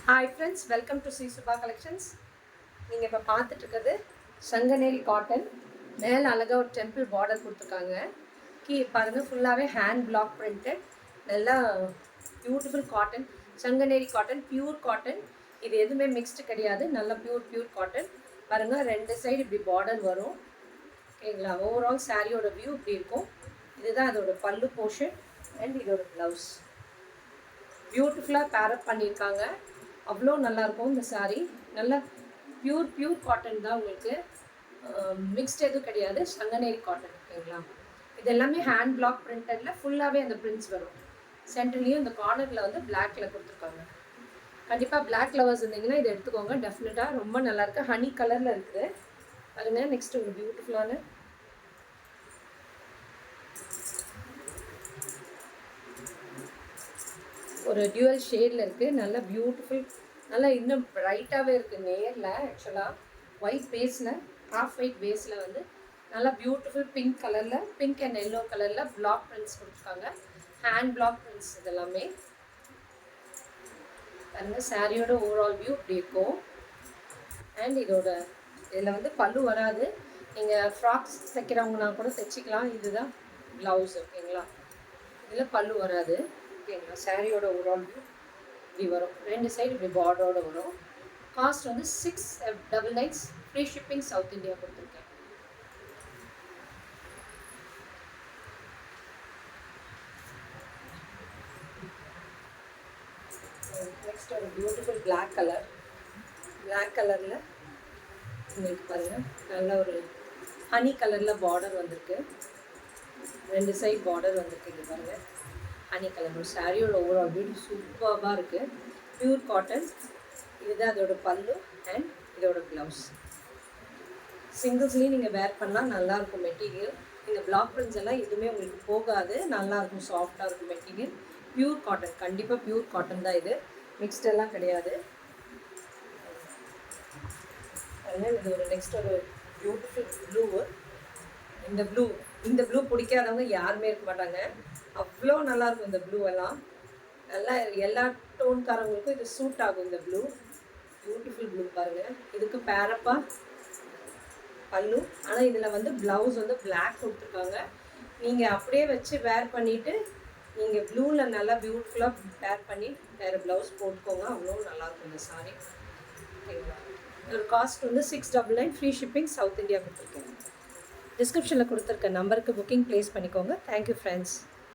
Hi friends, welcome to Sri Subha collections. நீங்கள் இப்போ பார்த்துட்ருக்கிறது Sanganeri cotton. மேலே அழகாக ஒரு டெம்பிள் பார்டர் கொடுத்துருக்காங்க. பாருங்கள், ஃபுல்லாகவே ஹேண்ட் பிளாக் பிரிண்டட், நல்லா beautiful cotton. Sanganeri cotton, pure cotton. இது எதுவுமே மிக்ஸ்டு கிடையாது, நல்லா பியூர் காட்டன். பாருங்கள், ரெண்டு சைடு இப்படி பார்டர் வரும். ஓகேங்களா? ஓவரால் சாரியோட வியூ இப்படி இருக்கும். இதுதான் அதோட பல்லு போர்ஷன் அண்ட் இதோட ப்ளவுஸ். பியூட்டிஃபுல்லாக பேரப் பண்ணியிருக்காங்க. அவ்வளோ நல்லாயிருக்கும் இந்த சாரீ. நல்லா பியூர் காட்டன் தான், உங்களுக்கு மிக்ஸ்ட் எதுவும் கிடையாது. சங்கநேரி காட்டன். ஓகேங்களா? இது எல்லாமே ஹேண்ட் பிளாக் பிரிண்டடில் ஃபுல்லாகவே அந்த பிரிண்ட்ஸ் வரும். சென்டர்லேயும் இந்த கார்னரில் வந்து பிளாக்ல கொடுத்துருக்காங்க. கண்டிப்பாக பிளாக் லவர்ஸ் இருந்தீங்கன்னா இதை எடுத்துக்கோங்க. டெஃபினட்டாக ரொம்ப நல்லாயிருக்கு. ஹனி கலரில் இருக்குது பாருங்க. நெக்ஸ்ட் ஒரு பியூட்டிஃபுல்லான ஒரு டியூவல் ஷேடில் இருக்குது. நல்லா பியூட்டிஃபுல், நல்லா இன்னும் ப்ரைட்டாகவே இருக்குது நேரில். ஆக்சுவலாக ஒயிட் பேஸில், ஹாஃப் ஒயிட் பேஸில் வந்து நல்லா பியூட்டிஃபுல் பிங்க் கலரில், பிங்க் அண்ட் எல்லோ கலரில் பிளாக் பிரிண்ட்ஸ் கொடுத்துருக்காங்க. ஹேண்ட் பிளாக் பிரிண்ட்ஸ் இதெல்லாமே. பாருங்க, சாரியோட ஓவரால் வியூ இப்படி இருக்கும். அண்ட் இதில் வந்து பல்லு வராது. நீங்கள் ஃப்ராக்ஸ் தைக்கிறவங்கன்னா கூட தைச்சிக்கலாம். இதுதான் ப்ளவுஸ். ஓகேங்களா? இதில் பல்லு வராது. ஓகேங்களா? சாரியோட ஓவரால் வியூ இப்படி வரும். ரெண்டு சைடு இப்படி பார்டரோட வரும். காஸ்ட் வந்து 699. ஃப்ரீ ஷிப்பிங், சவுத் இந்தியா கொடுத்துருக்கேன். நெக்ஸ்ட் ஒரு பியூட்டிஃபுல் பிளாக் கலர். பிளாக் கலரில் உங்களுக்கு பாருங்கள், நல்ல ஒரு ஹனி கலரில் பார்டர் வந்திருக்கு. ரெண்டு சைடு பார்டர் வந்திருக்கு. இது பாருங்கள், ஹனி கலர். ஒரு சாரியோட ஓவரால் வியூ சூப்பராக இருக்குது. Pure cotton. இதுதான் அதோட பல்லு அண்ட் இதோட ப்ளவுஸ். சிங்கிள்ஸ்லேயும் நீங்கள் வேர் பண்ணால் நல்லாயிருக்கும் மெட்டீரியல். இந்த பிளாக் பிரிண்ட்ஸ் எல்லாம் எதுவுமே உங்களுக்கு போகாது. நல்லாயிருக்கும், சாஃப்டாக இருக்கும் மெட்டீரியல். பியூர் காட்டன், கண்டிப்பாக பியூர் காட்டன் தான் இது. மிக்ஸ்டெல்லாம் கிடையாது. அதனால் இது ஒரு நெக்ஸ்ட் ஒரு பியூட்டிஃபுல் ப்ளூவு. இந்த ப்ளூ பிடிக்காதவங்க யாருமே இருக்க மாட்டாங்க. அவ்வளோ நல்லாயிருக்கும் இந்த ப்ளூ எல்லாம். நல்லா எல்லா டோன்காரவங்களுக்கும் இது சூட் ஆகும் இந்த ப்ளூ. பியூட்டிஃபுல் ப்ளூ பாருங்கள். இதுக்கு பேரப்பாக பல்லு. ஆனால் இதில் வந்து ப்ளவுஸ் வந்து பிளாக் கொடுத்துருக்காங்க. நீங்கள் அப்படியே வச்சு வேர் பண்ணிவிட்டு நீங்கள் ப்ளூவில் நல்லா பியூட்டிஃபுல்லாக வேர் பண்ணி வேறு ப்ளவுஸ் போட்டுக்கோங்க. அவ்வளோ நல்லாயிருக்கும் இந்த சாரீ. ஓகேங்களா? ஒரு காஸ்ட் வந்து 699. ஃப்ரீ ஷிப்பிங், சவுத் இந்தியா கொடுத்துருக்கேன். டிஸ்கிரிப்ஷனில் கொடுத்துருக்க நம்பருக்கு புக்கிங் ப்ளேஸ் பண்ணிக்கோங்க. Thank you friends.